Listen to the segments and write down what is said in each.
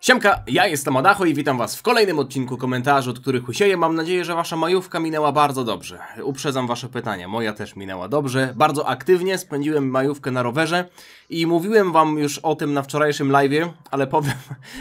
Siemka, ja jestem Adacho i witam was w kolejnym odcinku komentarzy, od których usieję. Mam nadzieję, że wasza majówka minęła bardzo dobrze. Uprzedzam wasze pytania, moja też minęła dobrze. Bardzo aktywnie spędziłem majówkę na rowerze i mówiłem wam już o tym na wczorajszym live'ie, ale powiem,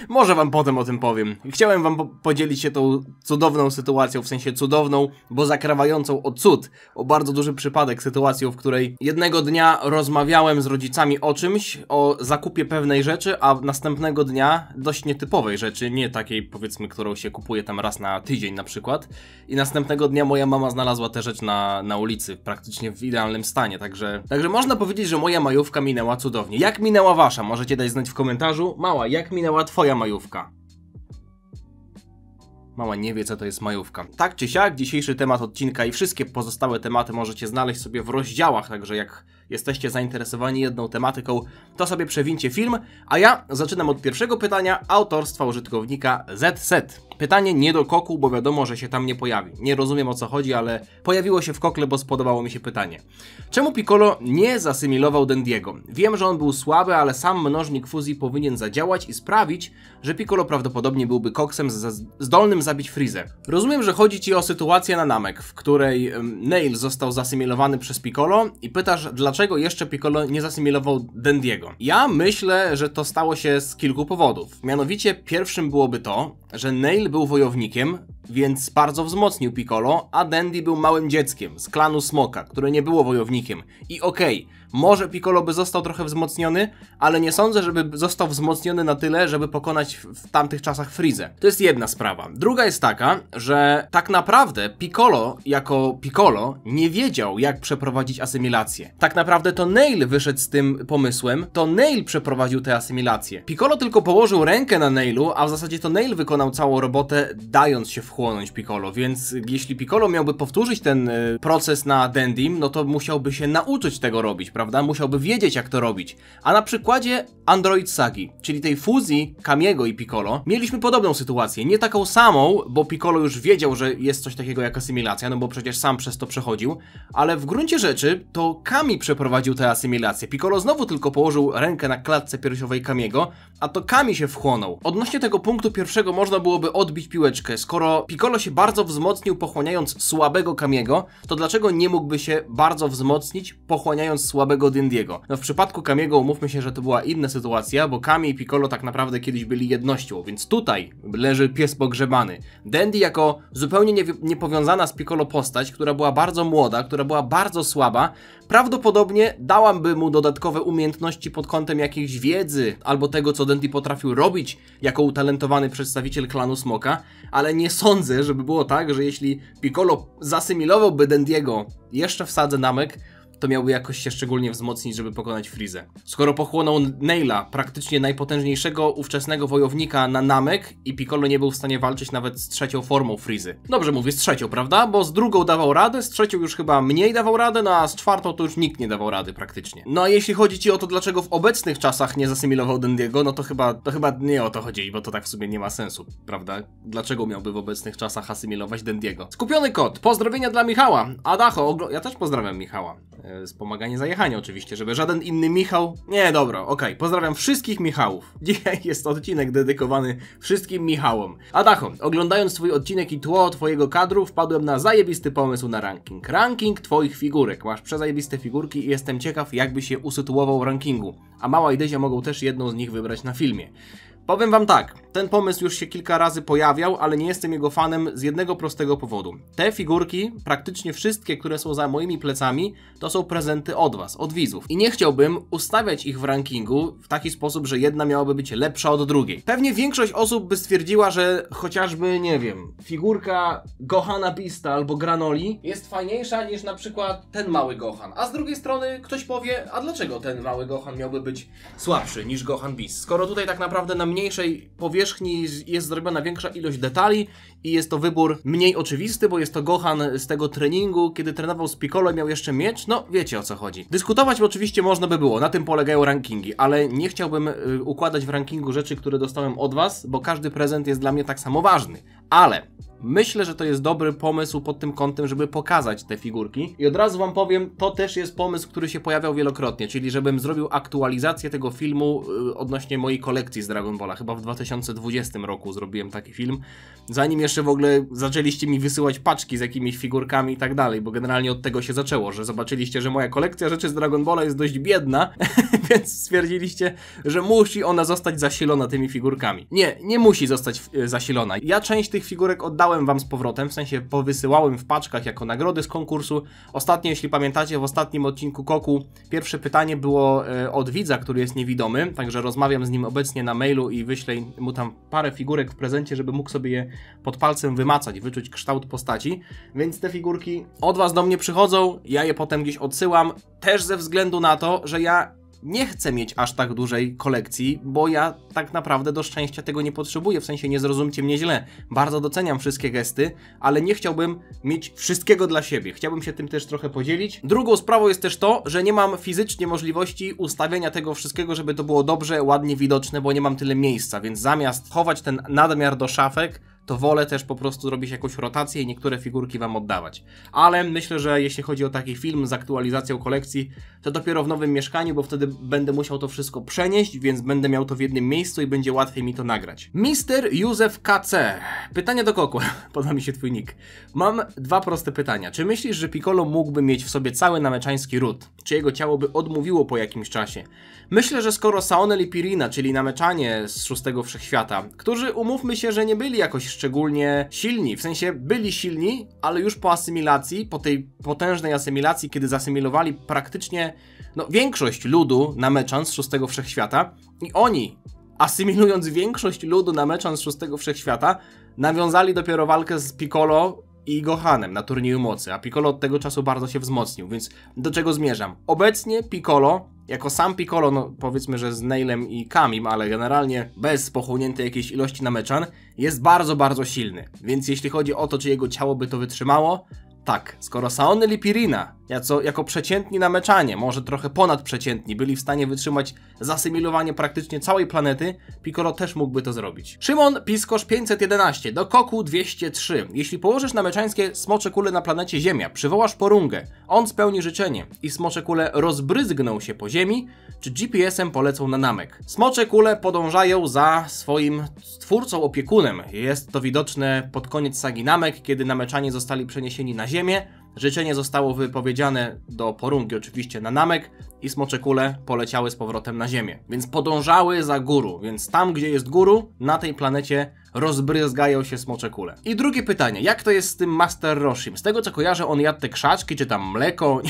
może wam potem o tym powiem. Chciałem wam podzielić się tą cudowną sytuacją, w sensie cudowną, bo zakrawającą o cud, o bardzo duży przypadek, sytuacją, w której jednego dnia rozmawiałem z rodzicami o czymś, o zakupie pewnej rzeczy, a następnego dnia dość nietypowej rzeczy, nie takiej powiedzmy, którą się kupuje tam raz na tydzień na przykład, i następnego dnia moja mama znalazła tę rzecz na ulicy, praktycznie w idealnym stanie, także można powiedzieć, że moja majówka minęła cudownie. Jak minęła wasza? Możecie dać znać w komentarzu. Mała, jak minęła twoja majówka? Mała nie wie, co to jest majówka. Tak czy siak, dzisiejszy temat odcinka i wszystkie pozostałe tematy możecie znaleźć sobie w rozdziałach, także jak jesteście zainteresowani jedną tematyką, to sobie przewincie film, a ja zaczynam od pierwszego pytania autorstwa użytkownika ZZ. Pytanie nie do koku, bo wiadomo, że się tam nie pojawi. Nie rozumiem, o co chodzi, ale pojawiło się w kokle, bo spodobało mi się pytanie. Czemu Piccolo nie zasymilował Dendiego? Wiem, że on był słaby, ale sam mnożnik fuzji powinien zadziałać i sprawić, że Piccolo prawdopodobnie byłby koksem zdolnym zabić Freezę. Rozumiem, że chodzi ci o sytuację na Namek, w której Nail został zasymilowany przez Piccolo i pytasz, dlaczego jeszcze Piccolo nie zasymilował Dendiego. Ja myślę, że to stało się z kilku powodów. Mianowicie pierwszym byłoby to, że Nail był wojownikiem, więc bardzo wzmocnił Piccolo, a Dendy był małym dzieckiem z klanu Smoka, które nie było wojownikiem. I okej, może Piccolo by został trochę wzmocniony, ale nie sądzę, żeby został wzmocniony na tyle, żeby pokonać w tamtych czasach Freezę. To jest jedna sprawa. Druga jest taka, że tak naprawdę Piccolo jako Piccolo nie wiedział, jak przeprowadzić asymilację. Tak naprawdę to Nail wyszedł z tym pomysłem, to Nail przeprowadził tę asymilację. Piccolo tylko położył rękę na Nailu, a w zasadzie to Nail wykonał całą robotę, dając się wchłonąć Piccolo, więc jeśli Piccolo miałby powtórzyć ten proces na Dendym, no to musiałby się nauczyć tego robić, prawda? Musiałby wiedzieć, jak to robić. A na przykładzie Android Sagi, czyli tej fuzji Kamiego i Piccolo, mieliśmy podobną sytuację. Nie taką samą, bo Piccolo już wiedział, że jest coś takiego jak asymilacja, no bo przecież sam przez to przechodził, ale w gruncie rzeczy to Kami przeprowadził tę asymilację. Piccolo znowu tylko położył rękę na klatce piersiowej Kamiego, a to Kami się wchłonął. Odnośnie tego punktu pierwszego można byłoby odbić piłeczkę. Skoro Piccolo się bardzo wzmocnił pochłaniając słabego Kamiego, to dlaczego nie mógłby się bardzo wzmocnić pochłaniając słabego Dendiego? No w przypadku Kamiego umówmy się, że to była inna sytuacja, bo Kami i Piccolo tak naprawdę kiedyś byli jednością, więc tutaj leży pies pogrzebany. Dendy jako zupełnie niepowiązana z Piccolo postać, która była bardzo młoda, która była bardzo słaba, prawdopodobnie dałamby mu dodatkowe umiejętności pod kątem jakiejś wiedzy, albo tego, co Dendy potrafił robić jako utalentowany przedstawiciel klanu Smoka, ale nie sądzę, żeby było tak, że jeśli Piccolo zasymilowałby Dendiego jeszcze w sadze Namek, to miałby jakoś się szczególnie wzmocnić, żeby pokonać Freezę. Skoro pochłonął Naila, praktycznie najpotężniejszego ówczesnego wojownika na Namek, i Piccolo nie był w stanie walczyć nawet z trzecią formą Freezy. Dobrze mówię, z trzecią, prawda? Bo z drugą dawał radę, z trzecią już chyba mniej dawał radę, no a z czwartą to już nikt nie dawał rady praktycznie. No a jeśli chodzi ci o to, dlaczego w obecnych czasach nie zasymilował Dendiego, no to chyba nie o to chodzi, bo to tak w sumie nie ma sensu, prawda? Dlaczego miałby w obecnych czasach asymilować Dendiego? Skupiony kot, pozdrowienia dla Michała. Adacho, ja też pozdrawiam Michała. Wspomaganie za jechanie oczywiście, żeby żaden inny Michał... Nie, dobra, okej. Pozdrawiam wszystkich Michałów. Dzisiaj jest odcinek dedykowany wszystkim Michałom. Adacho, oglądając twój odcinek i tło twojego kadru, wpadłem na zajebisty pomysł na ranking. Ranking twoich figurek. Masz przezajebiste figurki i jestem ciekaw, jakby się usytuował w rankingu. A Mała i Dyzia mogą też jedną z nich wybrać na filmie. Powiem wam tak, ten pomysł już się kilka razy pojawiał, ale nie jestem jego fanem z jednego prostego powodu. Te figurki, praktycznie wszystkie, które są za moimi plecami, to są prezenty od was, od widzów. I nie chciałbym ustawiać ich w rankingu w taki sposób, że jedna miałaby być lepsza od drugiej. Pewnie większość osób by stwierdziła, że chociażby, nie wiem, figurka Gohana Beasta albo Granoli jest fajniejsza niż na przykład ten mały Gohan. A z drugiej strony ktoś powie, a dlaczego ten mały Gohan miałby być słabszy niż Gohan Beast? Skoro tutaj tak naprawdę na mniejszej powierzchni jest zrobiona większa ilość detali i jest to wybór mniej oczywisty, bo jest to Gohan z tego treningu, kiedy trenował z Piccolo, miał jeszcze miecz, no wiecie o co chodzi. Dyskutować oczywiście można by było, na tym polegają rankingi, ale nie chciałbym układać w rankingu rzeczy, które dostałem od was, bo każdy prezent jest dla mnie tak samo ważny. Ale myślę, że to jest dobry pomysł pod tym kątem, żeby pokazać te figurki. I od razu wam powiem, to też jest pomysł, który się pojawiał wielokrotnie, czyli żebym zrobił aktualizację tego filmu odnośnie mojej kolekcji z Dragon Balla. Chyba w 2020 roku zrobiłem taki film, zanim jeszcze w ogóle zaczęliście mi wysyłać paczki z jakimiś figurkami i tak dalej, bo generalnie od tego się zaczęło, że zobaczyliście, że moja kolekcja rzeczy z Dragon Balla jest dość biedna, więc stwierdziliście, że musi ona zostać zasilona tymi figurkami. Nie musi zostać zasilona. Ja część tych figurek oddałem wam z powrotem, w sensie powysyłałem w paczkach jako nagrody z konkursu. Ostatnio, jeśli pamiętacie, w ostatnim odcinku Koku pierwsze pytanie było od widza, który jest niewidomy, także rozmawiam z nim obecnie na mailu i wyślę mu tam parę figurek w prezencie, żeby mógł sobie je pod palcem wymacać, wyczuć kształt postaci, więc te figurki od was do mnie przychodzą, ja je potem gdzieś odsyłam, też ze względu na to, że ja nie chcę mieć aż tak dużej kolekcji, bo ja tak naprawdę do szczęścia tego nie potrzebuję, w sensie nie zrozumcie mnie źle. Bardzo doceniam wszystkie gesty, ale nie chciałbym mieć wszystkiego dla siebie. Chciałbym się tym też trochę podzielić. Drugą sprawą jest też to, że nie mam fizycznie możliwości ustawienia tego wszystkiego, żeby to było dobrze, ładnie widoczne, bo nie mam tyle miejsca, więc zamiast chować ten nadmiar do szafek, to wolę też po prostu robić jakąś rotację i niektóre figurki wam oddawać. Ale myślę, że jeśli chodzi o taki film z aktualizacją kolekcji, to dopiero w nowym mieszkaniu, bo wtedy będę musiał to wszystko przenieść, więc będę miał to w jednym miejscu i będzie łatwiej mi to nagrać. Mr. Józef KC. Pytanie do Koku. Podoba mi się twój nick. Mam dwa proste pytania. Czy myślisz, że Piccolo mógłby mieć w sobie cały nameczański ród? Czy jego ciało by odmówiło po jakimś czasie? Myślę, że skoro Saonel i Pirina, czyli nameczanie z szóstego wszechświata, którzy umówmy się, że nie byli jakoś szczególnie silni, w sensie byli silni, ale już po asymilacji, po tej potężnej asymilacji, kiedy zasymilowali praktycznie większość ludu nameczan z szóstego wszechświata i oni, asymilując większość ludu nameczan z szóstego wszechświata, nawiązali dopiero walkę z Piccolo i Gohanem na turnieju mocy, a Piccolo od tego czasu bardzo się wzmocnił, więc do czego zmierzam? Obecnie Piccolo, jako sam Piccolo, powiedzmy, że z Nailem i Kamim, ale generalnie bez pochłoniętej jakiejś ilości nameczan, jest bardzo, bardzo silny, więc jeśli chodzi o to, czy jego ciało by to wytrzymało, tak, skoro Saonel i Pirina, jako przeciętni nameczanie, może trochę ponadprzeciętni, byli w stanie wytrzymać zasymilowanie praktycznie całej planety, Piccolo też mógłby to zrobić. Szymon Piskosz 511, do Koku 203. Jeśli położysz nameczańskie smocze kule na planecie Ziemia, przywołasz Porungę, on spełni życzenie i smocze kule rozbryzgną się po ziemi, czy GPS-em polecą na Namek? Smocze kule podążają za swoim twórcą, opiekunem. Jest to widoczne pod koniec sagi Namek, kiedy nameczanie zostali przeniesieni na Ziemię. Życzenie zostało wypowiedziane do Porungi, oczywiście na Namek, i smocze kule poleciały z powrotem na Ziemię. Więc podążały za guru, więc tam, gdzie jest guru, na tej planecie rozbryzgają się smocze kule. I drugie pytanie, jak to jest z tym Master Roshim? Z tego co kojarzę, on jadł te krzaczki, czy tam mleko...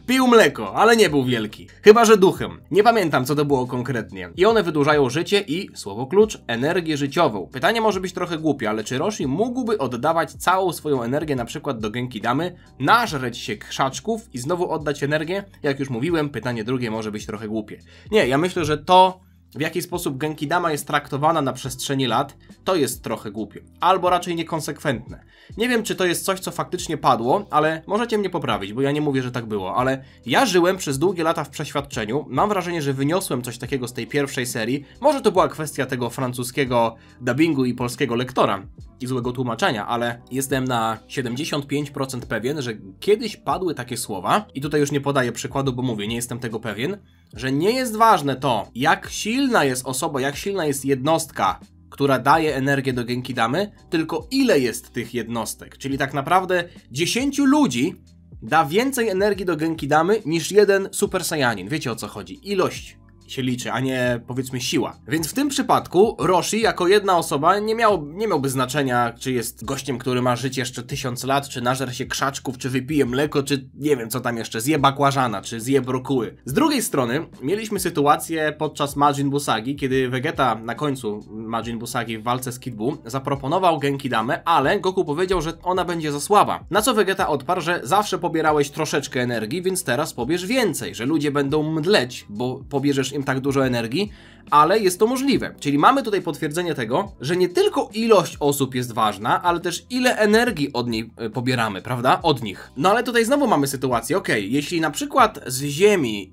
Pił mleko, ale nie był wielki. Chyba że duchem. Nie pamiętam, co to było konkretnie. I one wydłużają życie i, słowo klucz, energię życiową. Pytanie może być trochę głupie, ale czy Roshi mógłby oddawać całą swoją energię na przykład do Genkidamy, nażreć się krzaczków i znowu oddać energię? Jak już mówiłem, pytanie drugie może być trochę głupie. Nie, ja myślę, że to, w jaki sposób Genkidama jest traktowana na przestrzeni lat, to jest trochę głupie. Albo raczej niekonsekwentne. Nie wiem, czy to jest coś, co faktycznie padło, ale możecie mnie poprawić, bo ja nie mówię, że tak było, ale ja żyłem przez długie lata w przeświadczeniu, mam wrażenie, że wyniosłem coś takiego z tej pierwszej serii, może to była kwestia tego francuskiego dubbingu i polskiego lektora i złego tłumaczenia, ale jestem na 75% pewien, że kiedyś padły takie słowa, i tutaj już nie podaję przykładu, bo mówię, nie jestem tego pewien, że nie jest ważne to, jak silna jest osoba, jak silna jest jednostka, która daje energię do Genkidamy, tylko ile jest tych jednostek. Czyli tak naprawdę 10 ludzi da więcej energii do Genkidamy niż jeden Super Saiyanin. Wiecie, o co chodzi? Ilość się liczy, a nie, powiedzmy, siła. Więc w tym przypadku Roshi jako jedna osoba nie miałby znaczenia, czy jest gościem, który ma żyć jeszcze 1000 lat, czy nażer się krzaczków, czy wypije mleko, czy nie wiem co tam jeszcze, zje bakłażana, czy zje brokuły. Z drugiej strony mieliśmy sytuację podczas Majin Buu sagi, kiedy Vegeta na końcu Majin Buu sagi w walce z Kid Buu zaproponował Genkidamę, ale Goku powiedział, że ona będzie za słaba. Na co Vegeta odparł, że zawsze pobierałeś troszeczkę energii, więc teraz pobierz więcej, że ludzie będą mdleć, bo pobierzesz im tak dużo energii, ale jest to możliwe. Czyli mamy tutaj potwierdzenie tego, że nie tylko ilość osób jest ważna, ale też ile energii od niej pobieramy, prawda? Od nich. No ale tutaj znowu mamy sytuację, jeśli na przykład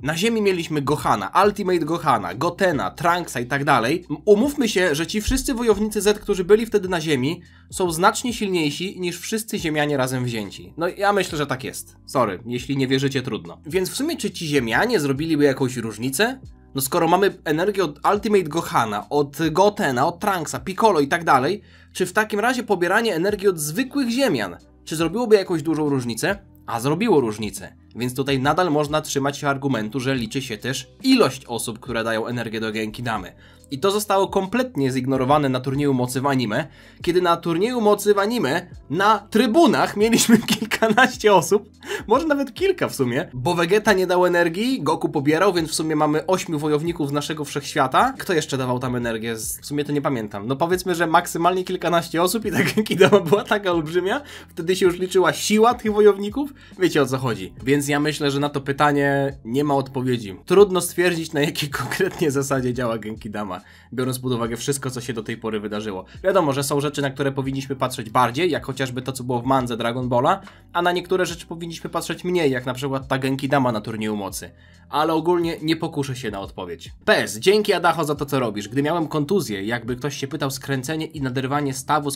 na Ziemi mieliśmy Gohana, Ultimate Gohana, Gotena, Trunksa i tak dalej, umówmy się, że ci wszyscy wojownicy Z, którzy byli wtedy na Ziemi, są znacznie silniejsi niż wszyscy Ziemianie razem wzięci. No ja myślę, że tak jest. Sorry, jeśli nie wierzycie, trudno. Więc w sumie czy ci Ziemianie zrobiliby jakąś różnicę? No skoro mamy energię od Ultimate Gohana, od Gotena, od Trunksa, Piccolo i tak dalej, czy w takim razie pobieranie energii od zwykłych Ziemian, czy zrobiłoby jakąś dużą różnicę? A zrobiło różnicę. Więc tutaj nadal można trzymać się argumentu, że liczy się też ilość osób, które dają energię do Genkidamy. I to zostało kompletnie zignorowane na turnieju mocy w anime, kiedy na turnieju mocy w anime na trybunach mieliśmy kilkanaście osób, może nawet kilka w sumie, bo Vegeta nie dał energii, Goku pobierał, więc w sumie mamy 8 wojowników z naszego wszechświata. Kto jeszcze dawał tam energię? W sumie to nie pamiętam. No powiedzmy, że maksymalnie kilkanaście osób i ta Genkidama była taka olbrzymia, wtedy się już liczyła siła tych wojowników. Wiecie o co chodzi. Więc ja myślę, że na to pytanie nie ma odpowiedzi. Trudno stwierdzić, na jakiej konkretnie zasadzie działa Genkidama, biorąc pod uwagę wszystko, co się do tej pory wydarzyło. Wiadomo, że są rzeczy, na które powinniśmy patrzeć bardziej, jak chociażby to, co było w mandze Dragon Balla, a na niektóre rzeczy powinniśmy patrzeć mniej, jak na przykład ta Genkidama na turnieju mocy. Ale ogólnie nie pokuszę się na odpowiedź. PS, dzięki Adacho za to, co robisz. Gdy miałem kontuzję, jakby ktoś się pytał, skręcenie i naderwanie stawu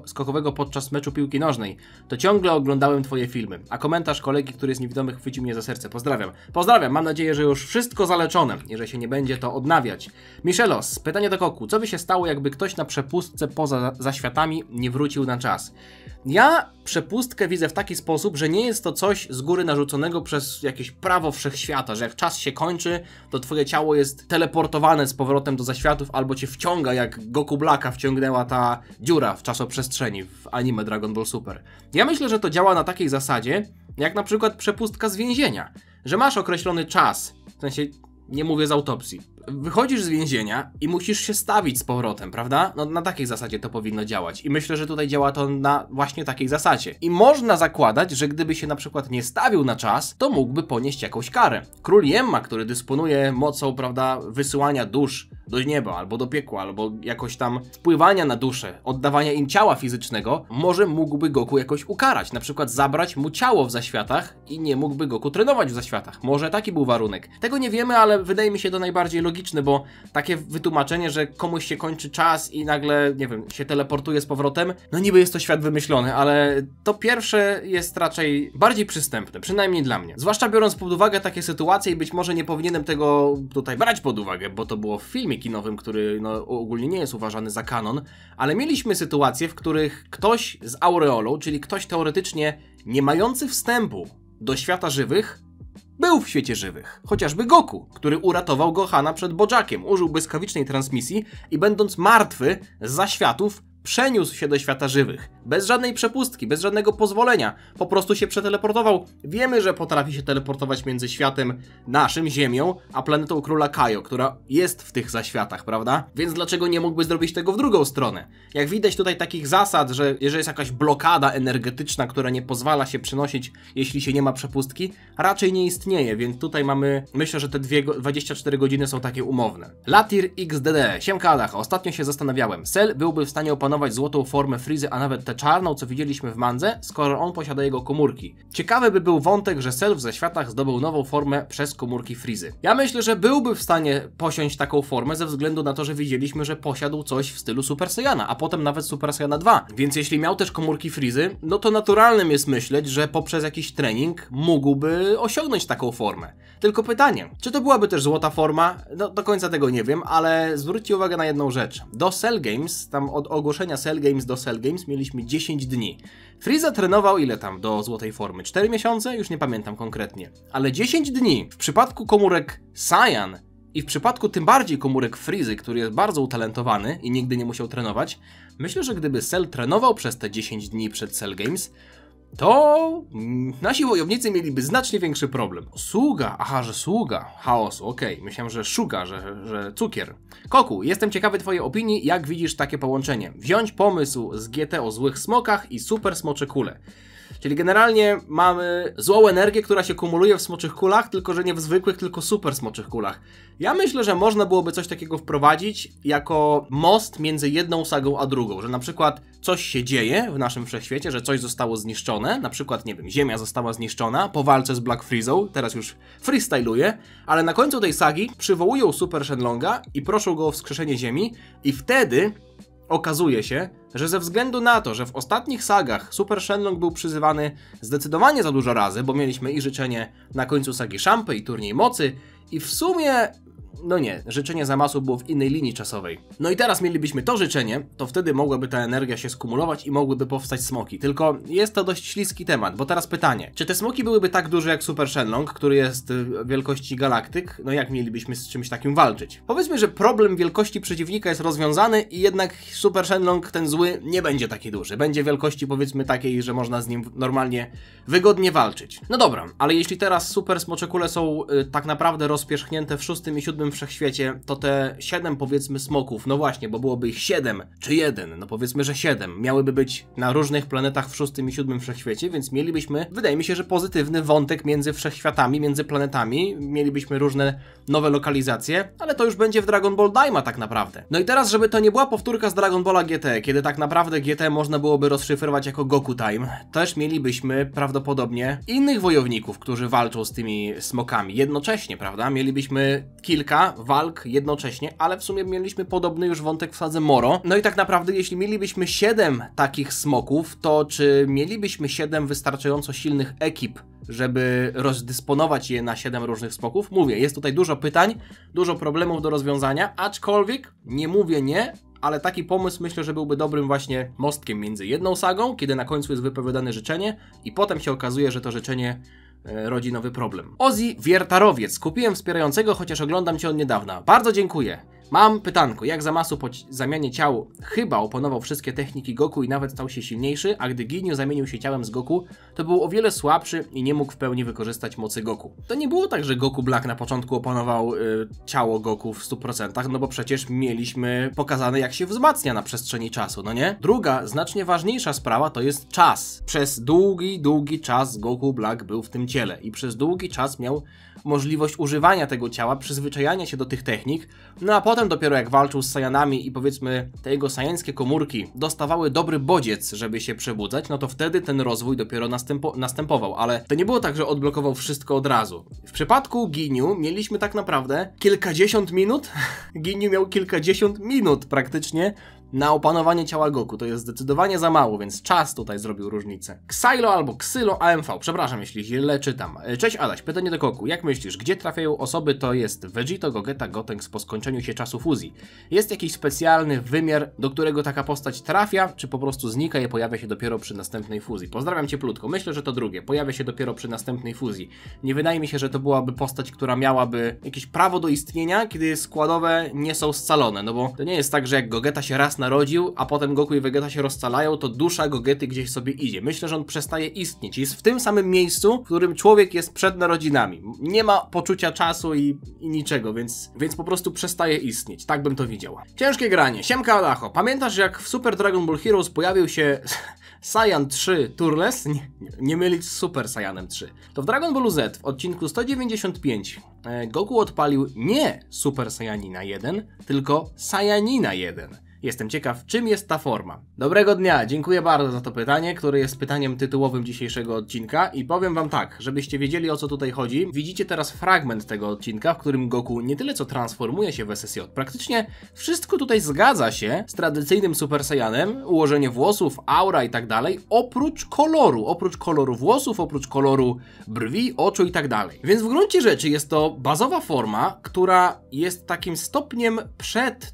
skokowego podczas meczu piłki nożnej, to ciągle oglądałem twoje filmy. A komentarz kolegi, który jest niewidomy, chwycił mnie za serce. Pozdrawiam. Pozdrawiam, mam nadzieję, że już wszystko zaleczone i że się nie będzie to odnawiać. Michelos, pytanie do Koku. Co by się stało, jakby ktoś na przepustce poza zaświatami nie wrócił na czas? Ja przepustkę widzę w taki sposób, że nie jest to coś z góry narzuconego przez jakieś prawo wszechświata, że jak czas się kończy, to twoje ciało jest teleportowane z powrotem do zaświatów albo cię wciąga, jak Goku Blacka wciągnęła ta dziura w czasoprzestrzeni w anime Dragon Ball Super. Ja myślę, że to działa na takiej zasadzie, jak na przykład przepustka z więzienia, że masz określony czas, w sensie nie mówię z autopsji. Wychodzisz z więzienia i musisz się stawić z powrotem, prawda? No na takiej zasadzie to powinno działać. I myślę, że tutaj działa to na właśnie takiej zasadzie. I można zakładać, że gdyby się na przykład nie stawił na czas, to mógłby ponieść jakąś karę. Król Yemma, który dysponuje mocą, prawda, wysyłania dusz do nieba, albo do piekła, albo jakoś tam wpływania na duszę, oddawania im ciała fizycznego, może mógłby Goku jakoś ukarać. Na przykład zabrać mu ciało w zaświatach i nie mógłby Goku trenować w zaświatach. Może taki był warunek. Tego nie wiemy, ale wydaje mi się to najbardziej logiczne, bo takie wytłumaczenie, że komuś się kończy czas i nagle, nie wiem, się teleportuje z powrotem, no niby jest to świat wymyślony, ale to pierwsze jest raczej bardziej przystępne, przynajmniej dla mnie. Zwłaszcza biorąc pod uwagę takie sytuacje i być może nie powinienem tego tutaj brać pod uwagę, bo to było w filmie kinowym, który no ogólnie nie jest uważany za kanon, ale mieliśmy sytuacje, w których ktoś z aureolą, czyli ktoś teoretycznie nie mający wstępu do świata żywych, był w świecie żywych. Chociażby Goku, który uratował Gohana przed Bojackiem, użył błyskawicznej transmisji i będąc martwy z zaświatów przeniósł się do świata żywych. Bez żadnej przepustki, bez żadnego pozwolenia. Po prostu się przeteleportował. Wiemy, że potrafi się teleportować między światem naszym, Ziemią, a planetą Króla Kaio, która jest w tych zaświatach, prawda? Więc dlaczego nie mógłby zrobić tego w drugą stronę? Jak widać tutaj takich zasad, że jeżeli jest jakaś blokada energetyczna, która nie pozwala się przenosić, jeśli się nie ma przepustki, raczej nie istnieje, więc tutaj mamy, myślę, że te 24 godziny są takie umowne. Latir XDD, siemka Adach, ostatnio się zastanawiałem. Cell byłby w stanie opanować złotą formę Frizy, a nawet tę czarną, co widzieliśmy w mandze, skoro on posiada jego komórki. Ciekawy by był wątek, że Cell w zaświatach zdobył nową formę przez komórki Frizy. Ja myślę, że byłby w stanie posiąść taką formę ze względu na to, że widzieliśmy, że posiadł coś w stylu Super Saiyana, a potem nawet Super Saiyana 2. Więc jeśli miał też komórki Frizy, no to naturalnym jest myśleć, że poprzez jakiś trening mógłby osiągnąć taką formę. Tylko pytanie, czy to byłaby też złota forma? No do końca tego nie wiem, ale zwróćcie uwagę na jedną rzecz. Do Cell Games, tam od ogłoszenia Cell Games do Cell Games mieliśmy 10 dni. Frieza trenował ile tam do złotej formy? 4 miesiące? Już nie pamiętam konkretnie. Ale 10 dni w przypadku komórek Saiyan i w przypadku tym bardziej komórek Frizy, który jest bardzo utalentowany i nigdy nie musiał trenować, myślę, że gdyby Cell trenował przez te 10 dni przed Cell Games, to nasi wojownicy mieliby znacznie większy problem. Sługa, aha, że sługa chaosu, okej, myślałem, że szuga, że cukier. Koku, jestem ciekawy twojej opinii, jak widzisz takie połączenie? Wziąć pomysł z GT o złych smokach i super smocze kule. Czyli generalnie mamy złą energię, która się kumuluje w smoczych kulach, tylko że nie w zwykłych, tylko super smoczych kulach. Ja myślę, że można byłoby coś takiego wprowadzić jako most między jedną sagą a drugą, że na przykład coś się dzieje w naszym wszechświecie, że coś zostało zniszczone, na przykład, nie wiem, Ziemia została zniszczona po walce z Black Freezą, teraz już freestyluję, ale na końcu tej sagi przywołują Super Shenlonga i proszą go o wskrzeszenie Ziemi i wtedy okazuje się, że ze względu na to, że w ostatnich sagach Super Shenlong był przyzywany zdecydowanie za dużo razy, bo mieliśmy i życzenie na końcu sagi Szampy i Turniej Mocy i w sumie... No nie, życzenie Zamasu było w innej linii czasowej. No i teraz mielibyśmy to życzenie, to wtedy mogłaby ta energia się skumulować i mogłyby powstać smoki. Tylko jest to dość śliski temat, bo teraz pytanie. Czy te smoki byłyby tak duże jak Super Shenlong, który jest wielkości galaktyk? No jak mielibyśmy z czymś takim walczyć? Powiedzmy, że problem wielkości przeciwnika jest rozwiązany i jednak Super Shenlong, ten zły, nie będzie taki duży. Będzie wielkości powiedzmy takiej, że można z nim normalnie, wygodnie walczyć. No dobra, ale jeśli teraz super smocze kule są tak naprawdę rozpierzchnięte w 6. i 7. wszechświecie, to te 7 powiedzmy smoków, no właśnie, bo byłoby ich 7 czy 1, no powiedzmy, że 7, miałyby być na różnych planetach w 6. i 7. wszechświecie, więc mielibyśmy, wydaje mi się, że pozytywny wątek między wszechświatami, między planetami, mielibyśmy różne nowe lokalizacje, ale to już będzie w Dragon Ball Daima tak naprawdę. No i teraz, żeby to nie była powtórka z Dragon Balla GT, kiedy tak naprawdę GT można byłoby rozszyfrować jako Goku Time, też mielibyśmy prawdopodobnie innych wojowników, którzy walczą z tymi smokami jednocześnie, prawda? Mielibyśmy kilka walk jednocześnie, ale w sumie mieliśmy podobny już wątek w sadze Moro. No i tak naprawdę, jeśli mielibyśmy 7 takich smoków, to czy mielibyśmy 7 wystarczająco silnych ekip, żeby rozdysponować je na 7 różnych smoków? Mówię, jest tutaj dużo pytań, dużo problemów do rozwiązania, aczkolwiek nie mówię nie, ale taki pomysł myślę, że byłby dobrym właśnie mostkiem między jedną sagą, kiedy na końcu jest wypowiadane życzenie i potem się okazuje, że to życzenie rodzi nowy problem. Ozzy Wiertarowiec. Kupiłem wspierającego, chociaż oglądam Cię od niedawna. Bardzo dziękuję. Mam pytanko, jak Zamasu po zamianie ciał chyba opanował wszystkie techniki Goku i nawet stał się silniejszy, a gdy Ginyu zamienił się ciałem z Goku, to był o wiele słabszy i nie mógł w pełni wykorzystać mocy Goku. To nie było tak, że Goku Black na początku opanował ciało Goku w 100%, no bo przecież mieliśmy pokazane, jak się wzmacnia na przestrzeni czasu, no nie? Druga, znacznie ważniejsza sprawa to jest czas. Przez długi czas Goku Black był w tym ciele i przez długi czas miał możliwość używania tego ciała, przyzwyczajania się do tych technik, no a potem dopiero jak walczył z Saiyanami i powiedzmy te jego saiyańskie komórki dostawały dobry bodziec, żeby się przebudzać, no to wtedy ten rozwój dopiero następował, ale to nie było tak, że odblokował wszystko od razu. W przypadku Ginyu mieliśmy tak naprawdę kilkadziesiąt minut, Ginyu miał kilkadziesiąt minut praktycznie na opanowanie ciała Goku. To jest zdecydowanie za mało, więc czas tutaj zrobił różnicę. Xylo albo Xylo AMV. Przepraszam, jeśli źle czytam. Cześć Adaś, pytanie do Goku. Jak myślisz, gdzie trafiają osoby, to jest Vegito, Gogeta, Gotenks po skończeniu się czasu fuzji? Jest jakiś specjalny wymiar, do którego taka postać trafia, czy po prostu znika i pojawia się dopiero przy następnej fuzji? Pozdrawiam cieplutko. Myślę, że to drugie. Pojawia się dopiero przy następnej fuzji. Nie wydaje mi się, że to byłaby postać, która miałaby jakieś prawo do istnienia, kiedy składowe nie są scalone, no bo to nie jest tak, że jak Gogeta się raz narodził, a potem Goku i Vegeta się rozcalają, to dusza Gogety gdzieś sobie idzie. Myślę, że on przestaje istnieć. Jest w tym samym miejscu, w którym człowiek jest przed narodzinami. Nie ma poczucia czasu i niczego, więc po prostu przestaje istnieć. Tak bym to widział. Ciężkie granie. Siemka Adacho. Pamiętasz, jak w Super Dragon Ball Heroes pojawił się Saiyan 3 Turles? Nie mylić z Super Saiyanem 3. To w Dragon Ballu Z w odcinku 195 Goku odpalił nie Super Saiyanina 1, tylko Saiyanina 1. Jestem ciekaw, czym jest ta forma. Dobrego dnia, dziękuję bardzo za to pytanie, które jest pytaniem tytułowym dzisiejszego odcinka i powiem wam tak, żebyście wiedzieli, o co tutaj chodzi. Widzicie teraz fragment tego odcinka, w którym Goku nie tyle co transformuje się w SSJ, praktycznie wszystko tutaj zgadza się z tradycyjnym Super Saiyanem, ułożenie włosów, aura i tak dalej, oprócz koloru włosów, oprócz koloru brwi, oczu i tak dalej. Więc w gruncie rzeczy jest to bazowa forma, która jest takim stopniem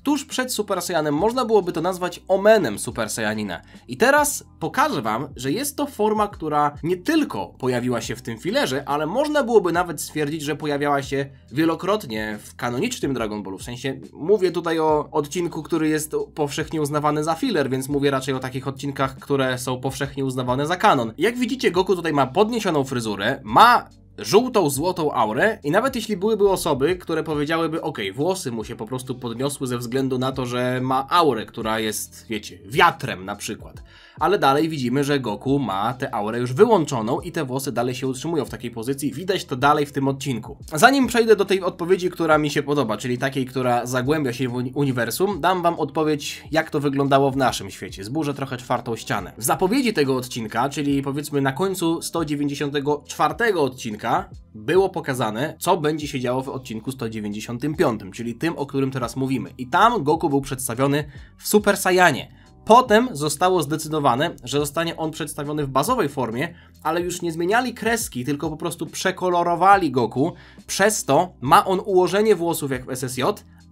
tuż przed Super Saiyanem. Można byłoby to nazwać omenem Super Saiyanina. I teraz pokażę wam, że jest to forma, która nie tylko pojawiła się w tym filerze, ale można byłoby nawet stwierdzić, że pojawiała się wielokrotnie w kanonicznym Dragon Ballu. W sensie mówię tutaj o odcinku, który jest powszechnie uznawany za filler, więc mówię raczej o takich odcinkach, które są powszechnie uznawane za kanon. Jak widzicie, Goku tutaj ma podniesioną fryzurę, ma żółtą, złotą aurę i nawet jeśli byłyby osoby, które powiedziałyby, okej, włosy mu się po prostu podniosły ze względu na to, że ma aurę, która jest, wiecie, wiatrem na przykład. Ale dalej widzimy, że Goku ma tę aurę już wyłączoną i te włosy dalej się utrzymują w takiej pozycji. Widać to dalej w tym odcinku. Zanim przejdę do tej odpowiedzi, która mi się podoba, czyli takiej, która zagłębia się w uniwersum, dam wam odpowiedź, jak to wyglądało w naszym świecie. Zburzę trochę czwartą ścianę. W zapowiedzi tego odcinka, czyli powiedzmy na końcu 194 odcinka, było pokazane, co będzie się działo w odcinku 195, czyli tym, o którym teraz mówimy. I tam Goku był przedstawiony w Super Saiyanie. Potem zostało zdecydowane, że zostanie on przedstawiony w bazowej formie, ale już nie zmieniali kreski, tylko po prostu przekolorowali Goku. Przez to ma on ułożenie włosów jak w SSJ,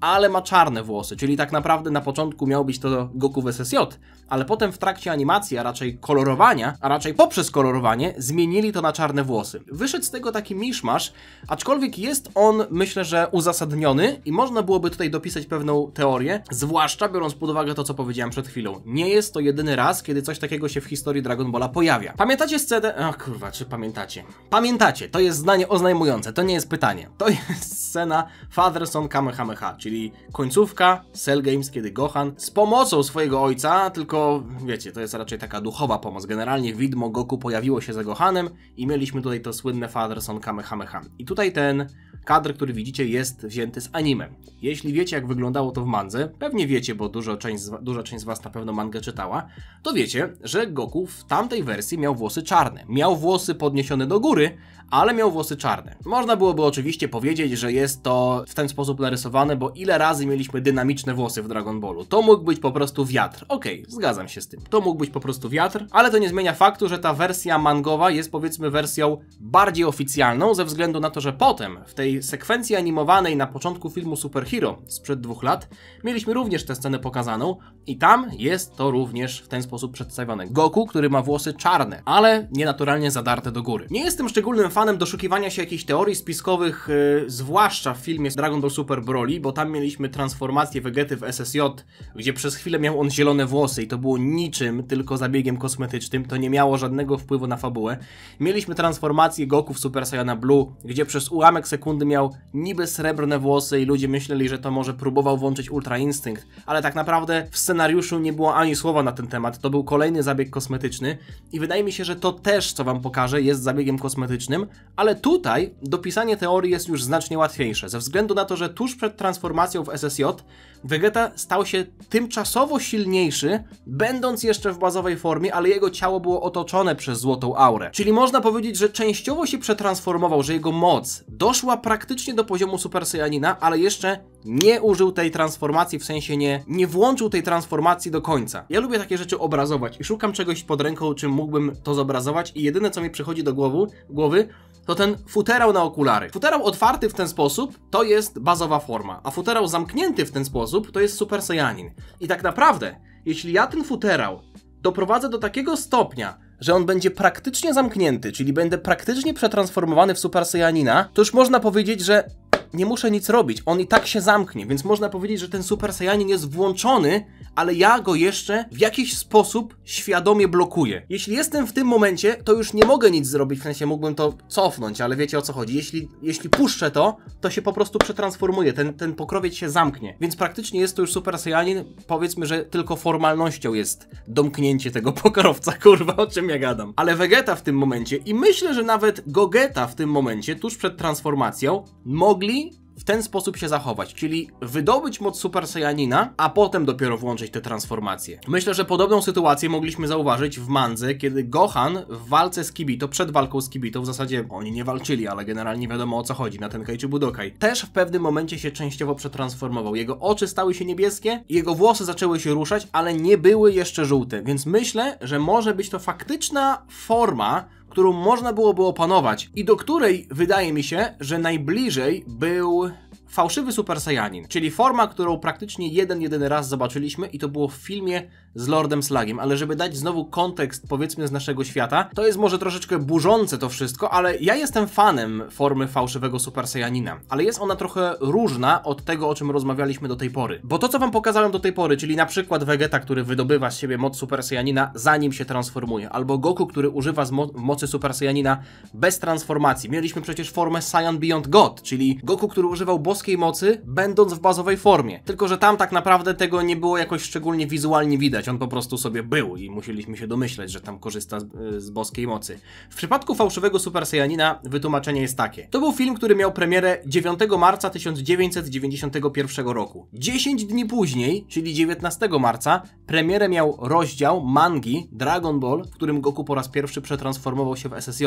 ale ma czarne włosy, czyli tak naprawdę na początku miał być to Goku w SSJ, ale potem w trakcie animacji, a raczej kolorowania, a raczej poprzez kolorowanie, zmienili to na czarne włosy. Wyszedł z tego taki miszmasz, aczkolwiek jest on, myślę, że uzasadniony i można byłoby tutaj dopisać pewną teorię, zwłaszcza biorąc pod uwagę to, co powiedziałem przed chwilą. Nie jest to jedyny raz, kiedy coś takiego się w historii Dragon Balla pojawia. Pamiętacie scenę? Ach kurwa, czy pamiętacie? Pamiętacie, to jest zdanie oznajmujące, to nie jest pytanie. To jest scena Father Son Kamehameha, czyli końcówka Cell Games, kiedy Gohan z pomocą swojego ojca, tylko wiecie, to jest raczej taka duchowa pomoc. Generalnie widmo Goku pojawiło się za Gohanem i mieliśmy tutaj to słynne Father Son Kamehameha. I tutaj ten kadr, który widzicie, jest wzięty z anime. Jeśli wiecie, jak wyglądało to w mandze, pewnie wiecie, bo duża część z was na pewno mangę czytała, to wiecie, że Goku w tamtej wersji miał włosy czarne. Miał włosy podniesione do góry, ale miał włosy czarne. Można byłoby oczywiście powiedzieć, że jest to w ten sposób narysowane, bo ile razy mieliśmy dynamiczne włosy w Dragon Ballu. To mógł być po prostu wiatr. Okej, zgadzam się z tym. To mógł być po prostu wiatr, ale to nie zmienia faktu, że ta wersja mangowa jest powiedzmy wersją bardziej oficjalną, ze względu na to, że potem w tej sekwencji animowanej na początku filmu Super Hero sprzed 2 lat mieliśmy również tę scenę pokazaną i tam jest to również w ten sposób przedstawione. Goku, który ma włosy czarne, ale nienaturalnie zadarte do góry. Nie jestem szczególnym fanem doszukiwania się jakichś teorii spiskowych, zwłaszcza w filmie Dragon Ball Super Broly, bo tam mieliśmy transformację Vegety w SSJ, gdzie przez chwilę miał on zielone włosy i to było niczym, tylko zabiegiem kosmetycznym, to nie miało żadnego wpływu na fabułę. Mieliśmy transformację Goku w Super Saiyana Blue, gdzie przez ułamek sekundy miał niby srebrne włosy i ludzie myśleli, że to może próbował włączyć Ultra Instynkt, ale tak naprawdę w scenariuszu nie było ani słowa na ten temat, to był kolejny zabieg kosmetyczny i wydaje mi się, że to też, co wam pokażę, jest zabiegiem kosmetycznym, ale tutaj dopisanie teorii jest już znacznie łatwiejsze, ze względu na to, że tuż przed transformacją w SSJ Vegeta stał się tymczasowo silniejszy, będąc jeszcze w bazowej formie, ale jego ciało było otoczone przez złotą aurę. Czyli można powiedzieć, że częściowo się przetransformował, że jego moc doszła praktycznie do poziomu Super Saiyanina, ale jeszcze nie użył tej transformacji, w sensie nie włączył tej transformacji do końca. Ja lubię takie rzeczy obrazować i szukam czegoś pod ręką, czym mógłbym to zobrazować i jedyne, co mi przychodzi do głowy, to ten futerał na okulary. Futerał otwarty w ten sposób to jest bazowa forma, a futerał zamknięty w ten sposób to jest Super Saiyanin. I tak naprawdę, jeśli ja ten futerał doprowadzę do takiego stopnia, że on będzie praktycznie zamknięty, czyli będę praktycznie przetransformowany w Super Saiyanina, to już można powiedzieć, że nie muszę nic robić, on i tak się zamknie, więc można powiedzieć, że ten Super Saiyanin jest włączony, ale ja go jeszcze w jakiś sposób świadomie blokuję. Jeśli jestem w tym momencie, to już nie mogę nic zrobić, w sensie mógłbym to cofnąć, ale wiecie o co chodzi. Jeśli puszczę to się po prostu przetransformuje, ten pokrowiec się zamknie, więc praktycznie jest to już Super Saiyanin, powiedzmy, że tylko formalnością jest domknięcie tego pokrowca, kurwa, o czym ja gadam. Ale Vegeta w tym momencie i myślę, że nawet Gogeta w tym momencie, tuż przed transformacją, mogli w ten sposób się zachować, czyli wydobyć moc Super Saiyanina, a potem dopiero włączyć te transformacje. Myślę, że podobną sytuację mogliśmy zauważyć w mandze, kiedy Gohan w walce z Kibito, przed walką z Kibito, w zasadzie oni nie walczyli, ale generalnie wiadomo o co chodzi, na Tenkaichi Budokai, też w pewnym momencie się częściowo przetransformował. Jego oczy stały się niebieskie, jego włosy zaczęły się ruszać, ale nie były jeszcze żółte, więc myślę, że może być to faktyczna forma, którą można byłoby opanować i do której wydaje mi się, że najbliżej był fałszywy Super Saiyanin, czyli forma, którą praktycznie jedyny raz zobaczyliśmy i to było w filmie z Lordem Slugiem, ale żeby dać znowu kontekst, powiedzmy, z naszego świata, to jest może troszeczkę burzące to wszystko, ale ja jestem fanem formy fałszywego Super Saiyanina, ale jest ona trochę różna od tego, o czym rozmawialiśmy do tej pory. Bo to, co wam pokazałem do tej pory, czyli na przykład Vegeta, który wydobywa z siebie moc Super Saiyanina, zanim się transformuje, albo Goku, który używa mocy Super Saiyanina bez transformacji. Mieliśmy przecież formę Saiyan Beyond God, czyli Goku, który używał boskiej mocy, będąc w bazowej formie. Tylko że tam tak naprawdę tego nie było jakoś szczególnie wizualnie widać. On po prostu sobie był i musieliśmy się domyśleć, że tam korzysta z boskiej mocy. W przypadku fałszywego Super Saiyanina wytłumaczenie jest takie. To był film, który miał premierę 9 marca 1991 roku. 10 dni później, czyli 19 marca, premierę miał rozdział mangi Dragon Ball, w którym Goku po raz pierwszy przetransformował się w SSJ.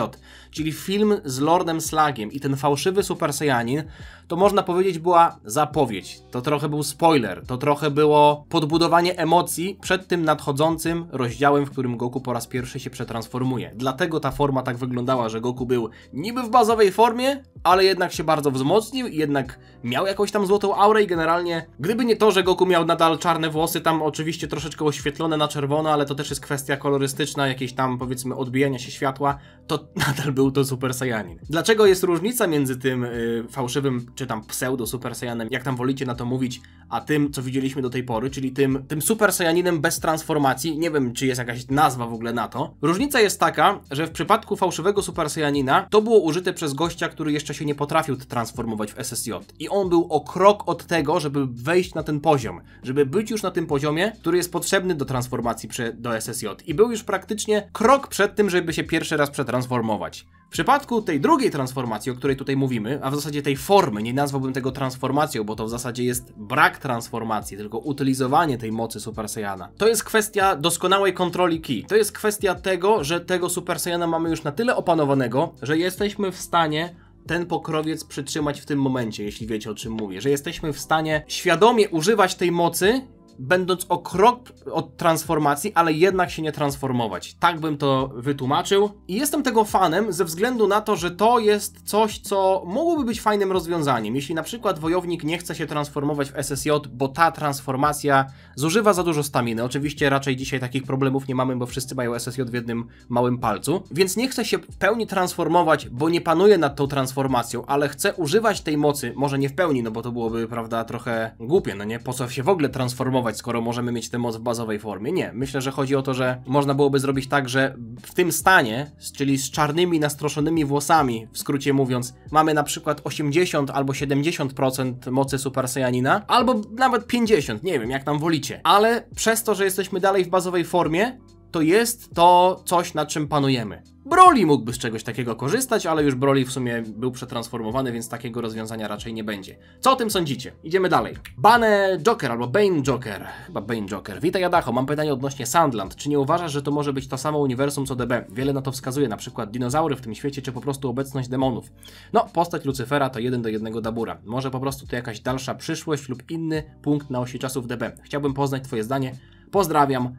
Czyli film z Lordem Slugiem i ten fałszywy Super Saiyanin, to można powiedzieć była zapowiedź. To trochę był spoiler, to trochę było podbudowanie emocji przed tym nadchodzącym rozdziałem, w którym Goku po raz pierwszy się przetransformuje. Dlatego ta forma tak wyglądała, że Goku był niby w bazowej formie, ale jednak się bardzo wzmocnił i jednak miał jakąś tam złotą aurę i generalnie, gdyby nie to, że Goku miał nadal czarne włosy, tam oczywiście troszeczkę oświetlone na czerwono, ale to też jest kwestia kolorystyczna, jakieś tam powiedzmy odbijania się światła, to nadal był to Super Saiyanin. Dlaczego jest różnica między tym fałszywym, czy tam pseudo Super Saiyanem, jak tam wolicie na to mówić, a tym, co widzieliśmy do tej pory, czyli tym Super Saiyaninem bez transformacji? Nie wiem, czy jest jakaś nazwa w ogóle na to. Różnica jest taka, że w przypadku fałszywego Super Saiyanina to było użyte przez gościa, który jeszcze się nie potrafił transformować w SSJ. I on był o krok od tego, żeby wejść na ten poziom, żeby być już na tym poziomie, który jest potrzebny do transformacji do SSJ. I był już praktycznie krok przed tym, żeby się pierwszy raz przetransformować. W przypadku tej drugiej transformacji, o której tutaj mówimy, a w zasadzie tej formy, nie nazwałbym tego transformacją, bo to w zasadzie jest brak transformacji, tylko utylizowanie tej mocy Super Saiyana. To jest kwestia doskonałej kontroli ki. To jest kwestia tego, że tego Super Saiyana mamy już na tyle opanowanego, że jesteśmy w stanie ten pokrowiec przytrzymać w tym momencie, jeśli wiecie, o czym mówię. Że jesteśmy w stanie świadomie używać tej mocy, będąc o krok od transformacji, ale jednak się nie transformować. Tak bym to wytłumaczył. I jestem tego fanem ze względu na to, że to jest coś, co mogłoby być fajnym rozwiązaniem. Jeśli na przykład wojownik nie chce się transformować w SSJ, bo ta transformacja zużywa za dużo staminy. Oczywiście raczej dzisiaj takich problemów nie mamy, bo wszyscy mają SSJ w jednym małym palcu. Więc nie chce się w pełni transformować, bo nie panuje nad tą transformacją, ale chce używać tej mocy, może nie w pełni, no bo to byłoby, prawda, trochę głupie, no nie? Po co się w ogóle transformować, skoro możemy mieć tę moc w bazowej formie? Nie, myślę, że chodzi o to, że można byłoby zrobić tak, że w tym stanie, czyli z czarnymi, nastroszonymi włosami, w skrócie mówiąc, mamy na przykład 80 albo 70% mocy Super Saiyanina, albo nawet 50, nie wiem, jak tam wolicie. Ale przez to, że jesteśmy dalej w bazowej formie, to jest to coś, nad czym panujemy. Broly mógłby z czegoś takiego korzystać, ale już Broly w sumie był przetransformowany, więc takiego rozwiązania raczej nie będzie. Co o tym sądzicie? Idziemy dalej. Bane Joker albo Bane Joker. Chyba Bane Joker. Witaj Adacho, mam pytanie odnośnie Sandland. Czy nie uważasz, że to może być to samo uniwersum co DB? Wiele na to wskazuje, na przykład dinozaury w tym świecie, czy po prostu obecność demonów. No, postać Lucyfera to 1:1 Dabura. Może po prostu to jakaś dalsza przyszłość lub inny punkt na osi czasów DB. Chciałbym poznać twoje zdanie. Pozdrawiam.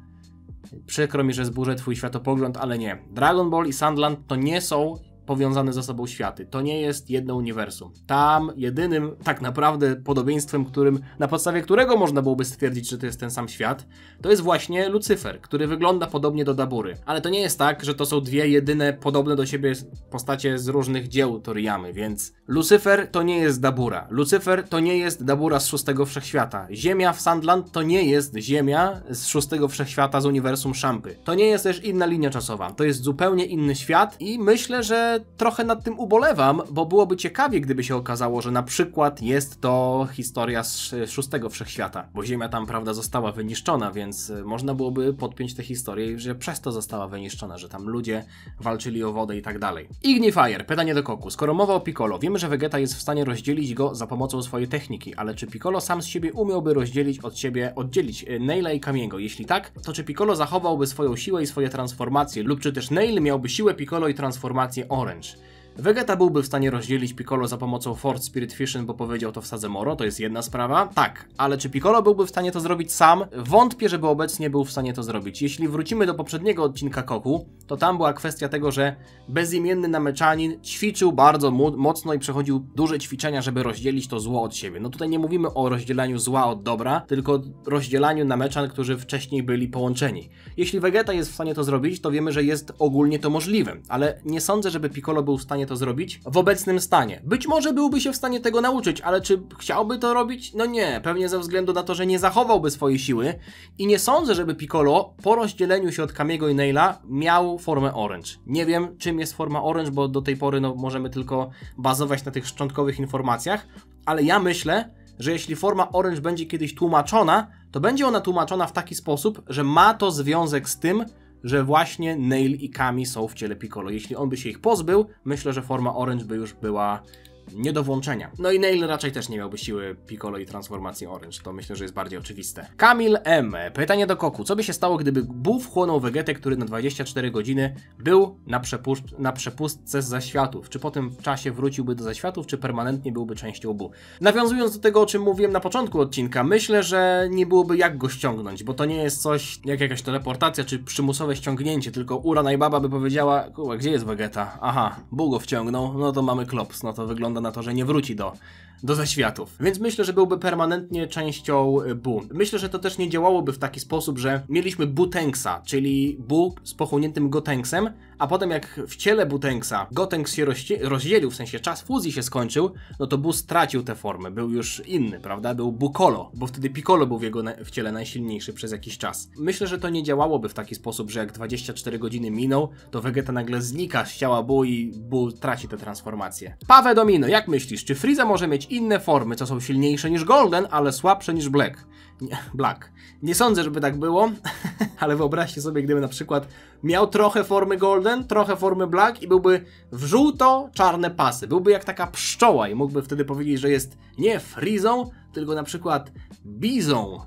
Przykro mi, że zburzę twój światopogląd, ale nie. Dragon Ball i Sandland to nie są powiązane ze sobą światy. To nie jest jedno uniwersum. Tam jedynym tak naprawdę podobieństwem, na podstawie którego można byłoby stwierdzić, że to jest ten sam świat, to jest właśnie Lucyfer, który wygląda podobnie do Dabury. Ale to nie jest tak, że to są dwie jedyne podobne do siebie postacie z różnych dzieł Toriyamy, więc Lucyfer to nie jest Dabura. Lucyfer to nie jest Dabura z szóstego wszechświata. Ziemia w Sandland to nie jest Ziemia z szóstego wszechświata z uniwersum Szampy. To nie jest też inna linia czasowa. To jest zupełnie inny świat i myślę, że trochę nad tym ubolewam, bo byłoby ciekawie, gdyby się okazało, że na przykład jest to historia z szóstego wszechświata, bo Ziemia tam, prawda, została wyniszczona, więc można byłoby podpiąć tę historię, że przez to została wyniszczona, że tam ludzie walczyli o wodę i tak dalej. Ignifier, pytanie do Koku. Skoro mowa o Piccolo, wiemy, że Vegeta jest w stanie rozdzielić go za pomocą swojej techniki, ale czy Piccolo sam z siebie umiałby oddzielić Naila i Kamiego? Jeśli tak, to czy Piccolo zachowałby swoją siłę i swoje transformacje, lub czy też Nail miałby siłę Piccolo i transformację Orange? Vegeta byłby w stanie rozdzielić Piccolo za pomocą Force Spirit Fission, bo powiedział to w Sadzemoro, to jest jedna sprawa. Tak, ale czy Piccolo byłby w stanie to zrobić sam? Wątpię, żeby obecnie był w stanie to zrobić. Jeśli wrócimy do poprzedniego odcinka Koku, to tam była kwestia tego, że bezimienny Nameczanin ćwiczył bardzo mocno i przechodził duże ćwiczenia, żeby rozdzielić to zło od siebie. No tutaj nie mówimy o rozdzielaniu zła od dobra, tylko rozdzielaniu Nameczan, którzy wcześniej byli połączeni. Jeśli Vegeta jest w stanie to zrobić, to wiemy, że jest ogólnie to możliwe, ale nie sądzę, żeby Piccolo był w stanie to zrobić w obecnym stanie. Być może byłby się w stanie tego nauczyć, ale czy chciałby to robić? No nie, pewnie ze względu na to, że nie zachowałby swojej siły i nie sądzę, żeby Piccolo po rozdzieleniu się od Kamiego i Naila miał formę Orange. Nie wiem, czym jest forma Orange, bo do tej pory możemy tylko bazować na tych szczątkowych informacjach, ale ja myślę, że jeśli forma Orange będzie kiedyś tłumaczona, to będzie ona tłumaczona w taki sposób, że ma to związek z tym, że właśnie Nail i Kami są w ciele Piccolo. Jeśli on by się ich pozbył, myślę, że forma Orange by już była nie do włączenia. No i Nail raczej też nie miałby siły Piccolo i transformacji Orange. To myślę, że jest bardziej oczywiste. Kamil M. Pytanie do Koku. Co by się stało, gdyby Buu wchłonął Vegetę, który na 24 godziny był na przepustce z zaświatów? Czy po tym czasie wróciłby do zaświatów, czy permanentnie byłby częścią Buu? Nawiązując do tego, o czym mówiłem na początku odcinka, myślę, że nie byłoby jak go ściągnąć, bo to nie jest coś jak jakaś teleportacja, czy przymusowe ściągnięcie, tylko Ura Najbaba by powiedziała, kurwa, gdzie jest Vegeta? Aha, Buu go wciągnął, no to mamy klops, no to wygląda na to, że nie wróci do zaświatów. Więc myślę, że byłby permanentnie częścią Buu. Myślę, że to też nie działałoby w taki sposób, że mieliśmy Buu-Tanksa, czyli Buu z pochłoniętym Gotenksem, a potem jak w ciele Buu-Tanksa Gotenks się rozdzielił, w sensie czas fuzji się skończył, no to Buu stracił tę formę, był już inny, prawda? Był Buu-Kolo, bo wtedy Piccolo był w ciele najsilniejszy przez jakiś czas. Myślę, że to nie działałoby w taki sposób, że jak 24 godziny minął, to Vegeta nagle znika z ciała Buu i Buu traci tę transformację. Paweł Domino, jak myślisz, czy Frieza może mieć inne formy, co są silniejsze niż Golden, ale słabsze niż Black? Nie sądzę, żeby tak było, ale wyobraźcie sobie, gdyby na przykład miał trochę formy Golden, trochę formy Black i byłby w żółto-czarne pasy. Byłby jak taka pszczoła i mógłby wtedy powiedzieć, że jest nie Friezą, tylko na przykład Bizą.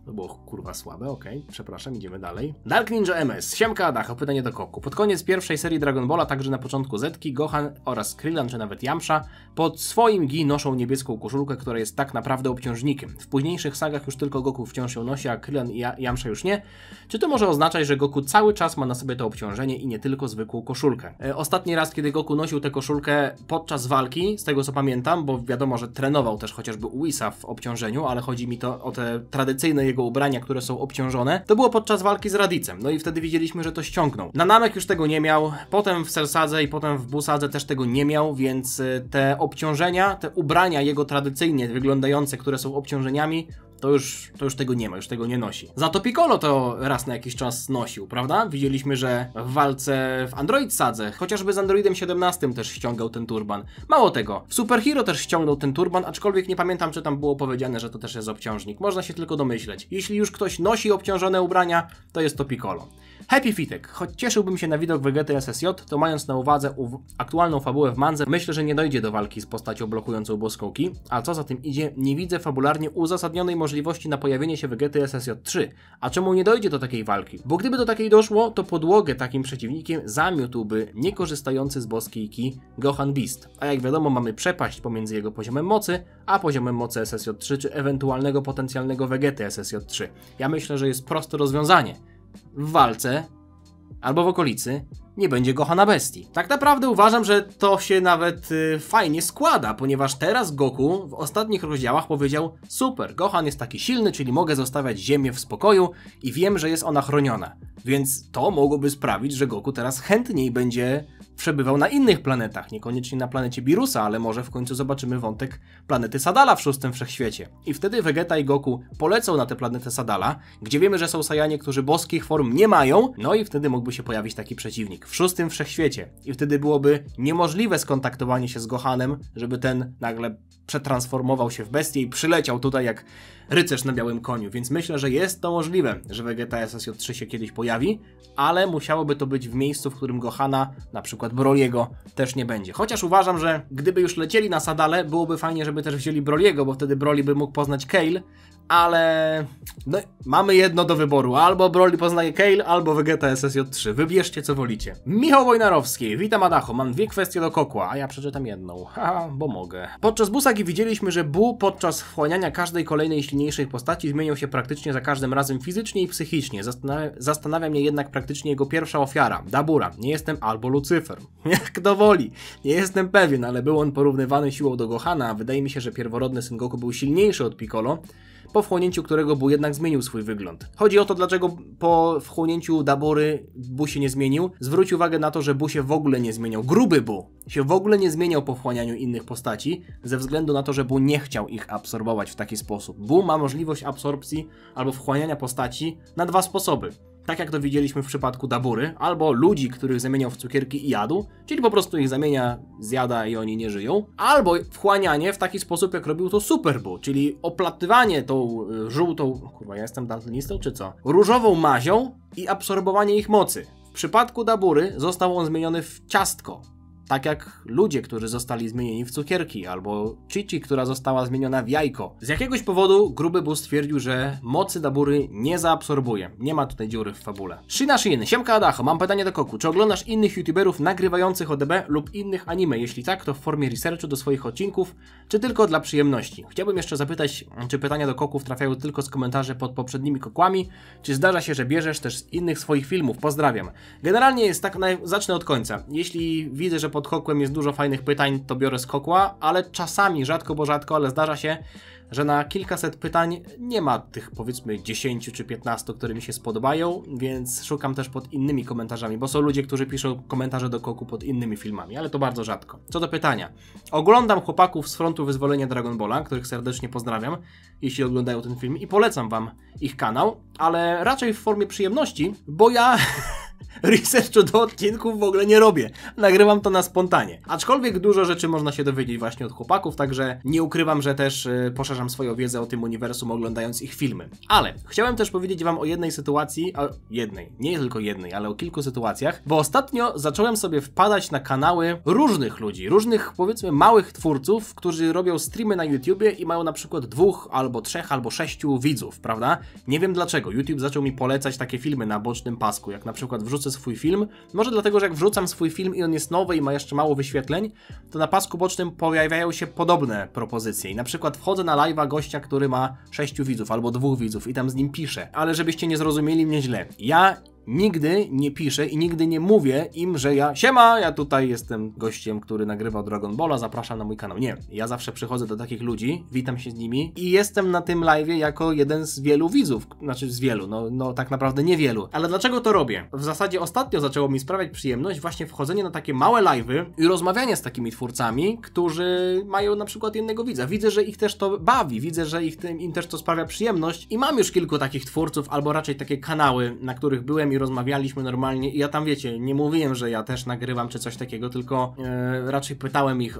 To było kurwa słabe, okej, przepraszam, idziemy dalej. Dark Ninja MS, siemka Adacho, pytanie do Koku. Pod koniec pierwszej serii Dragon Balla, także na początku Zetki, Gohan oraz Krillin, czy nawet Yamcha, pod swoim gi noszą niebieską koszulkę, która jest tak naprawdę obciążnikiem. W późniejszych sagach już tylko Goku wciąż ją nosi, a Krillin i Yamcha już nie. Czy to może oznaczać, że Goku cały czas ma na sobie to obciążenie i nie tylko zwykłą koszulkę? Ostatni raz, kiedy Goku nosił tę koszulkę podczas walki, z tego co pamiętam, bo wiadomo, że trenował też chociażby Whisa w obciążeniu, ale chodzi mi to o te tradycyjne jego ubrania, które są obciążone, to było podczas walki z Radicem. No i wtedy widzieliśmy, że to ściągnął. Namek już tego nie miał, potem w Cellsadze i potem w Buusadze też tego nie miał, więc te obciążenia, te ubrania jego tradycyjnie wyglądające, które są obciążeniami, to już tego nie ma, już tego nie nosi. Za to Piccolo to raz na jakiś czas nosił, prawda? Widzieliśmy, że w walce w Android Sadze, chociażby z Androidem 17 też ściągał ten turban. Mało tego, w Super Hero też ściągnął ten turban, aczkolwiek nie pamiętam, czy tam było powiedziane, że to też jest obciążnik. Można się tylko domyśleć. Jeśli już ktoś nosi obciążone ubrania, to jest to Piccolo. Happy Fitek, choć cieszyłbym się na widok Vegety SSJ, to mając na uwadze aktualną fabułę w mandze, myślę, że nie dojdzie do walki z postacią blokującą boską Ki, a co za tym idzie, nie widzę fabularnie uzasadnionej możliwości na pojawienie się Vegety SSJ 3. A czemu nie dojdzie do takiej walki? Bo gdyby do takiej doszło, to podłogę takim przeciwnikiem zamiótłby niekorzystający z boskiej Ki Gohan Beast. A jak wiadomo, mamy przepaść pomiędzy jego poziomem mocy, a poziomem mocy SSJ 3, czy ewentualnego potencjalnego Vegety SSJ 3. Ja myślę, że jest proste rozwiązanie. W walce, albo w okolicy, nie będzie Gohana Bestii. Tak naprawdę uważam, że to się nawet fajnie składa, ponieważ teraz Goku w ostatnich rozdziałach powiedział: super, Gohan jest taki silny, czyli mogę zostawiać Ziemię w spokoju i wiem, że jest ona chroniona. Więc to mogłoby sprawić, że Goku teraz chętniej będzie przebywał na innych planetach, niekoniecznie na planecie Birusa, ale może w końcu zobaczymy wątek planety Sadala w szóstym wszechświecie. I wtedy Vegeta i Goku polecą na tę planetę Sadala, gdzie wiemy, że są Saiyanie, którzy boskich form nie mają, no i wtedy mógłby się pojawić taki przeciwnik w szóstym wszechświecie. I wtedy byłoby niemożliwe skontaktowanie się z Gohanem, żeby ten nagle przetransformował się w bestię i przyleciał tutaj jak rycerz na białym koniu, więc myślę, że jest to możliwe, że Vegeta SSJ 3 się kiedyś pojawi, ale musiałoby to być w miejscu, w którym Gohana, na przykład Broliego, też nie będzie. Chociaż uważam, że gdyby już lecieli na Sadale, byłoby fajnie, żeby też wzięli Broliego, bo wtedy Broly by mógł poznać Kale, ale no, mamy jedno do wyboru, albo Broly poznaje Kale, albo Vegeta SSJ3, wybierzcie co wolicie. Michał Wojnarowski, witam Adacho, mam dwie kwestie do Kokła, a ja przeczytam jedną, haha, bo mogę. Podczas Busagi widzieliśmy, że Bu podczas wchłaniania każdej kolejnej silniejszej postaci zmieniał się praktycznie za każdym razem fizycznie i psychicznie. Zastanawia mnie jednak praktycznie jego pierwsza ofiara, Dabura. Nie jestem albo Lucyfer. Jak to woli. Nie jestem pewien, ale był on porównywany siłą do Gohana, a wydaje mi się, że pierworodny Son Goku był silniejszy od Piccolo, po wchłonięciu którego Bu jednak zmienił swój wygląd. Chodzi o to, dlaczego po wchłonięciu Dabury Bu się nie zmienił. Zwróć uwagę na to, że Bu się w ogóle nie zmieniał. Gruby Bu się w ogóle nie zmieniał po wchłanianiu innych postaci, ze względu na to, że Bu nie chciał ich absorbować w taki sposób. Bu ma możliwość absorpcji albo wchłaniania postaci na dwa sposoby. Tak jak to widzieliśmy w przypadku Dabury, albo ludzi, których zamieniał w cukierki i jadł, czyli po prostu ich zamienia, zjada i oni nie żyją, albo wchłanianie w taki sposób, jak robił to Super Bu, czyli oplatywanie tą żółtą, kurwa, ja jestem daltonistą czy co? Różową mazią i absorbowanie ich mocy. W przypadku Dabury został on zmieniony w ciastko. Tak jak ludzie, którzy zostali zmienieni w cukierki, albo Chichi, która została zmieniona w jajko. Z jakiegoś powodu Gruby Bu stwierdził, że mocy Dabury nie zaabsorbuje. Nie ma tutaj dziury w fabule. Shina Shin, siemka Adacho, mam pytanie do Koku. Czy oglądasz innych youtuberów nagrywających ODB lub innych anime? Jeśli tak, to w formie researchu do swoich odcinków, czy tylko dla przyjemności? Chciałbym jeszcze zapytać, czy pytania do Koków trafiają tylko z komentarzy pod poprzednimi Kokłami, czy zdarza się, że bierzesz też z innych swoich filmów? Pozdrawiam. Generalnie jest tak, zacznę od końca. Jeśli widzę, że pod Kokłem jest dużo fajnych pytań, to biorę z Kokła, ale czasami, rzadko bo rzadko, ale zdarza się, że na kilkaset pytań nie ma tych powiedzmy 10 czy 15, które mi się spodobają, więc szukam też pod innymi komentarzami, bo są ludzie, którzy piszą komentarze do Koku pod innymi filmami, ale to bardzo rzadko. Co do pytania. Oglądam chłopaków z Frontu Wyzwolenia Dragon Balla, których serdecznie pozdrawiam, jeśli oglądają ten film i polecam wam ich kanał, ale raczej w formie przyjemności, bo ja researchu do odcinków w ogóle nie robię. Nagrywam to na spontanie. Aczkolwiek dużo rzeczy można się dowiedzieć właśnie od chłopaków, także nie ukrywam, że też poszerzam swoją wiedzę o tym uniwersum, oglądając ich filmy. Ale chciałem też powiedzieć wam o jednej sytuacji, nie tylko jednej, ale o kilku sytuacjach, bo ostatnio zacząłem sobie wpadać na kanały różnych ludzi, różnych powiedzmy małych twórców, którzy robią streamy na YouTubie i mają na przykład 2 albo 3 albo 6 widzów, prawda? Nie wiem dlaczego. YouTube zaczął mi polecać takie filmy na bocznym pasku, jak na przykład wrzucę swój film, może dlatego, że jak wrzucam swój film i on jest nowy i ma jeszcze mało wyświetleń, to na pasku bocznym pojawiają się podobne propozycje i na przykład wchodzę na live'a gościa, który ma 6 widzów albo 2 widzów i tam z nim piszę, ale żebyście nie zrozumieli mnie źle, ja nigdy nie piszę i nigdy nie mówię im, że ja tutaj jestem gościem, który nagrywa Dragon Balla, zapraszam na mój kanał. Nie, ja zawsze przychodzę do takich ludzi, witam się z nimi i jestem na tym live'ie jako jeden z wielu widzów, znaczy z wielu, no tak naprawdę niewielu. Ale dlaczego to robię? W zasadzie ostatnio zaczęło mi sprawiać przyjemność właśnie wchodzenie na takie małe live'y i rozmawianie z takimi twórcami, którzy mają na przykład jednego widza. Widzę, że ich też to bawi, widzę, że im też to sprawia przyjemność i mam już kilku takich twórców, albo raczej takie kanały, na których byłem i rozmawialiśmy normalnie i ja tam wiecie, nie mówiłem, że ja też nagrywam czy coś takiego, tylko raczej pytałem ich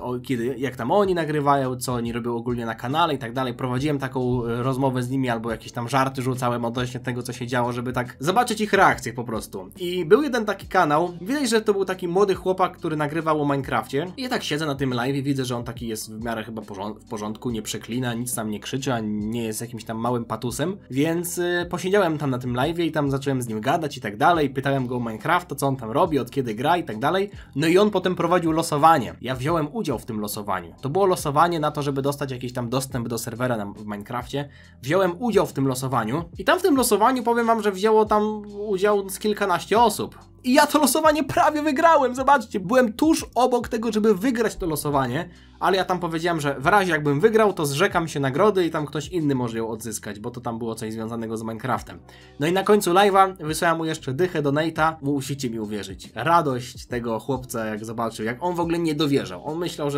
jak tam oni nagrywają, co oni robią ogólnie na kanale i tak dalej. Prowadziłem taką rozmowę z nimi albo jakieś tam żarty rzucałem odnośnie tego, co się działo, żeby tak zobaczyć ich reakcję po prostu. I był jeden taki kanał, widać, że to był taki młody chłopak, który nagrywał o Minecrafcie i ja tak siedzę na tym live i widzę, że on taki jest w miarę chyba w porządku, nie przeklina, nic tam nie krzyczy, a nie jest jakimś tam małym patusem, więc posiedziałem tam na tym live i tam zacząłem z nim gadać i tak dalej, pytałem go o Minecrafta, co on tam robi, od kiedy gra i tak dalej, no i on potem prowadził losowanie. Ja wziąłem udział w tym losowaniu. To było losowanie na to, żeby dostać jakiś tam dostęp do serwera w Minecrafcie. Wziąłem udział w tym losowaniu i tam w tym losowaniu powiem wam, że wzięło tam udział z kilkanaście osób. I ja to losowanie prawie wygrałem, zobaczcie, byłem tuż obok tego, żeby wygrać to losowanie, ale ja tam powiedziałem, że w razie jakbym wygrał, to zrzekam się nagrody i tam ktoś inny może ją odzyskać, bo to tam było coś związanego z Minecraftem. No i na końcu live'a wysłałem mu jeszcze dychę donate'a, musicie mi uwierzyć. Radość tego chłopca, jak zobaczył, jak on w ogóle nie dowierzał. On myślał,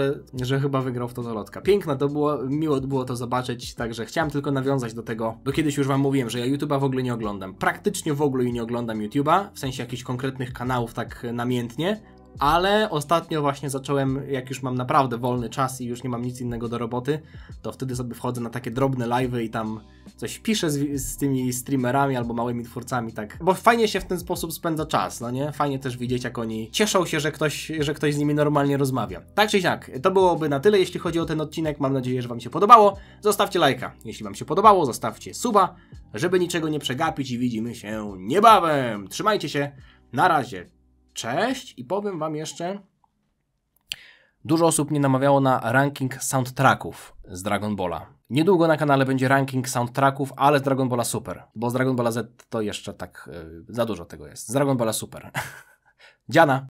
że chyba wygrał w totolotka. Piękne to było, miło było to zobaczyć, także chciałem tylko nawiązać do tego, bo kiedyś już wam mówiłem, że ja YouTube'a w ogóle nie oglądam. Praktycznie w ogóle nie oglądam YouTube'a, w sensie jakichś konkretnych kanałów tak namiętnie. ale ostatnio właśnie zacząłem, jak już mam naprawdę wolny czas i już nie mam nic innego do roboty, to wtedy sobie wchodzę na takie drobne live'y i tam coś piszę z tymi streamerami albo małymi twórcami, tak. Bo fajnie się w ten sposób spędza czas, no nie? Fajnie też widzieć, jak oni cieszą się, że ktoś z nimi normalnie rozmawia. Tak czy siak, to byłoby na tyle, jeśli chodzi o ten odcinek. Mam nadzieję, że wam się podobało. Zostawcie lajka, jeśli wam się podobało, zostawcie suba, żeby niczego nie przegapić i widzimy się niebawem. Trzymajcie się, na razie. Cześć i powiem wam jeszcze, dużo osób mnie namawiało na ranking soundtracków z Dragon Balla. Niedługo na kanale będzie ranking soundtracków, ale z Dragon Balla Super, bo z Dragon Balla Z to jeszcze tak za dużo tego jest. Z Dragon Balla Super. Dziana!